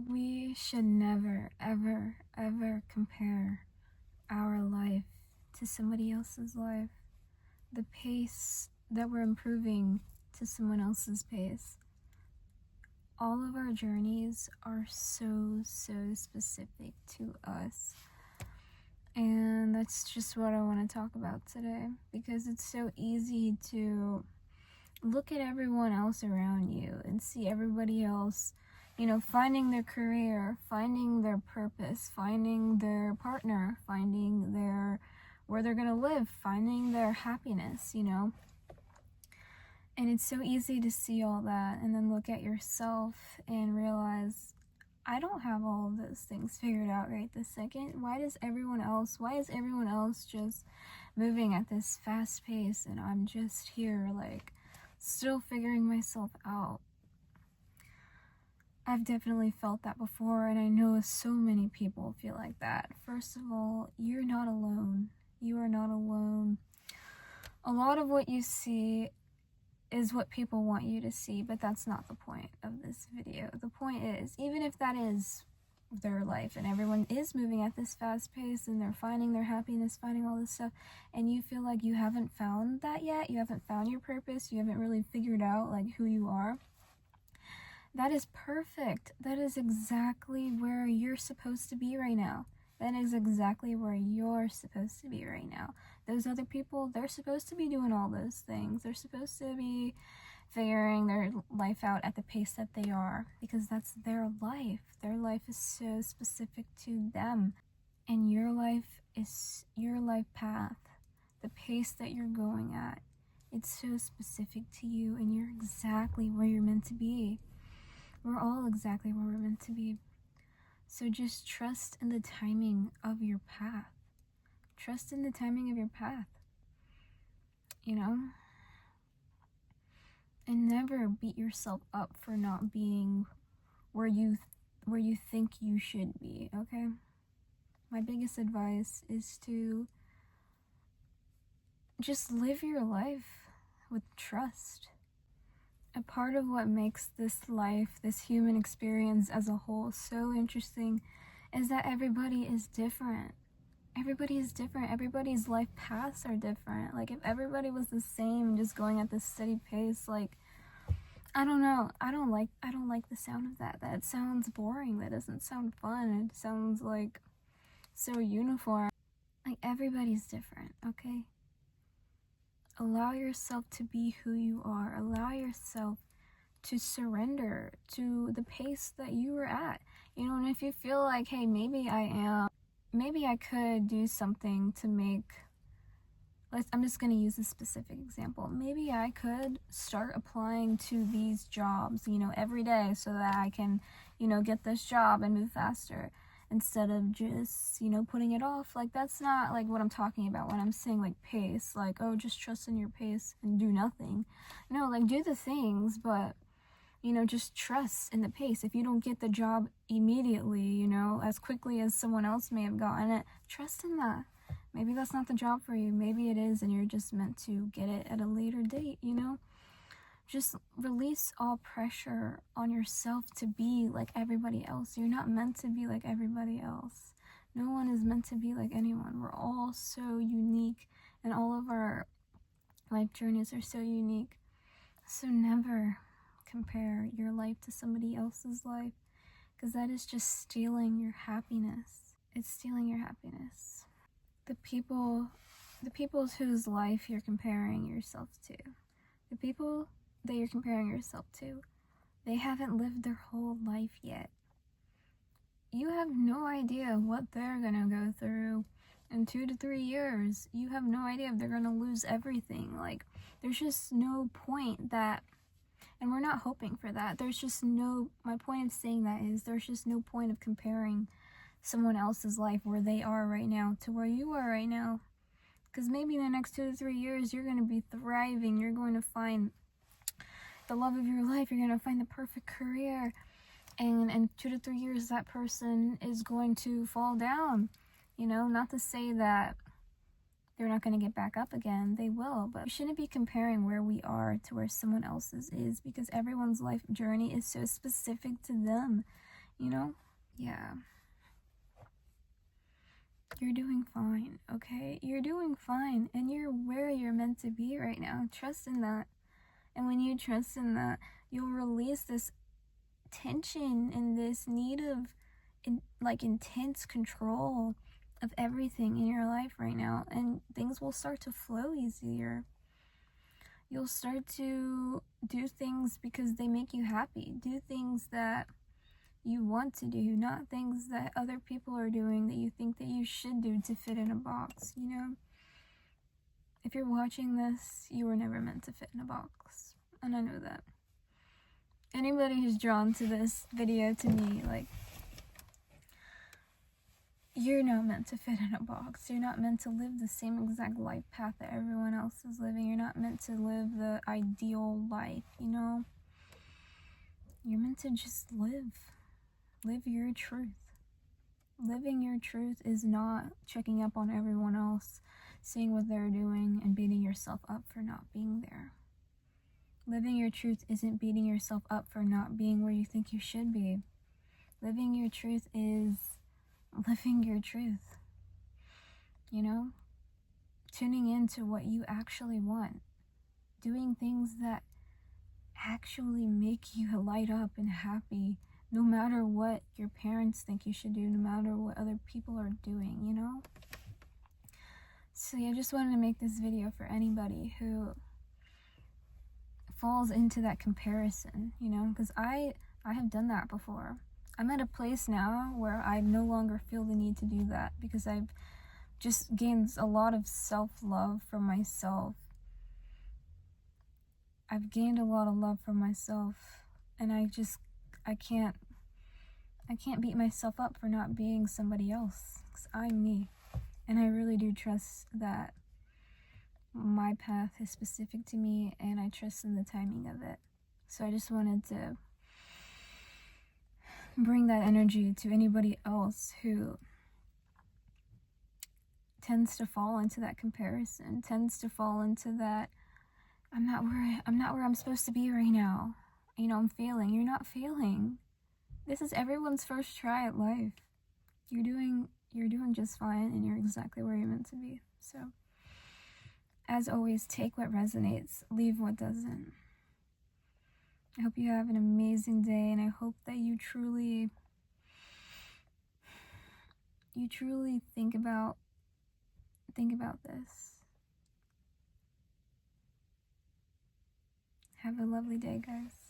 We should never, ever, ever compare our life to somebody else's life. The pace that we're improving to someone else's pace. All of our journeys are so specific to us. And that's just what I want to talk about today, because it's so easy to look at everyone else around you and see everybody else, finding their career, finding their purpose, finding their partner, finding where they're gonna live, finding their happiness, And it's so easy to see all that and then look at yourself and realize, I don't have all of those things figured out right this second. Why is everyone else just moving at this fast pace and I'm just here still figuring myself out? I've definitely felt that before, and I know so many people feel like that. First of all, you're not alone. You are not alone. A lot of what you see is what people want you to see, but that's not the point of this video. The point is, even if that is their life and everyone is moving at this fast pace and they're finding their happiness, finding all this stuff, and you feel like you haven't found that yet, you haven't found your purpose, you haven't really figured out who you are, that is perfect. That is exactly where you're supposed to be right now. That is exactly where you're supposed to be right now. Those other people, they're supposed to be doing all those things. They're supposed to be figuring their life out at the pace that they are, because that's their life. Their life is so specific to them. And your life is your life path. The pace that you're going at, it's so specific to you, and you're exactly where you're meant to be. We're all exactly where we're meant to be. So just trust in the timing of your path. Trust in the timing of your path. And never beat yourself up for not being where you think you should be, okay? My biggest advice is to just live your life with trust. A part of what makes this life, this human experience as a whole, so interesting is that everybody is different. Everybody is different. Everybody's life paths are different. If everybody was the same, just going at this steady pace, I don't know. I don't like the sound of that. That sounds boring. That doesn't sound fun. It sounds so uniform. Everybody's different, okay? Allow yourself to be who you are. Allow yourself to surrender to the pace that you were at. And if you feel like, hey, maybe I could do something to make, I'm just going to use a specific example. Maybe I could start applying to these jobs, every day so that I can, get this job and move faster, instead of just, putting it off. That's not what I'm talking about when I'm saying pace, oh, just trust in your pace and do nothing. No, do the things, but just trust in the pace. If you don't get the job immediately, as quickly as someone else may have gotten it, trust in that. Maybe that's not the job for you. Maybe it is, and you're just meant to get it at a later date, Just release all pressure on yourself to be like everybody else. You're not meant to be like everybody else. No one is meant to be like anyone. We're all so unique, and all of our life journeys are so unique. So never compare your life to somebody else's life, because that is just stealing your happiness. It's stealing your happiness. The people whose life you're comparing yourself to, the people that you're comparing yourself to, they haven't lived their whole life yet. You have no idea what they're gonna go through in 2 to 3 years. You have no idea if they're gonna lose everything. There's just no point that, and we're not hoping for that. My point of saying that is there's just no point of comparing someone else's life where they are right now to where you are right now. Because maybe in the next 2 to 3 years, you're going to be thriving. You're going to find the love of your life. You're going to find the perfect career. And in 2 to 3 years, that person is going to fall down. Not to say that they're not going to get back up again. They will. But we shouldn't be comparing where we are to where someone else's is, because everyone's life journey is so specific to them. you know? Yeah. You're doing fine, okay? You're doing fine, and you're where you're meant to be right now. Trust in that. And when you trust in that, you'll release this tension and this need of intense control of everything in your life right now, and things will start to flow easier. You'll start to do things because they make you happy. Do things that you want to do, not things that other people are doing that you think that you should do to fit in a box, you know? If you're watching this, you were never meant to fit in a box, and I know that. Anybody who's drawn to this video, to me, like, you're not meant to fit in a box. You're not meant to live the same exact life path that everyone else is living. You're not meant to live the ideal life, you know? You're meant to just live. Live your truth. Living your truth is not checking up on everyone else, seeing what they're doing, and beating yourself up for not being there. Living your truth isn't beating yourself up for not being where you think you should be. Living your truth is living your truth. You know? Tuning into what you actually want. Doing things that actually make you light up and happy, no matter what your parents think you should do, no matter what other people are doing, you know? So yeah, I just wanted to make this video for anybody who falls into that comparison, you know? Because I have done that before. I'm at a place now where I no longer feel the need to do that, because I've just gained a lot of self-love for myself. I've gained a lot of love for myself, and I can't beat myself up for not being somebody else, because I'm me. And I really do trust that my path is specific to me, and I trust in the timing of it. So I just wanted to bring that energy to anybody else who tends to fall into that comparison, tends to fall into that, I'm not where I'm supposed to be right now. You know, I'm failing. You're not failing. This is everyone's first try at life. You're doing just fine, and you're exactly where you're meant to be. So, as always, take what resonates, leave what doesn't. I hope you have an amazing day, and I hope that you truly think about this. Have a lovely day, guys.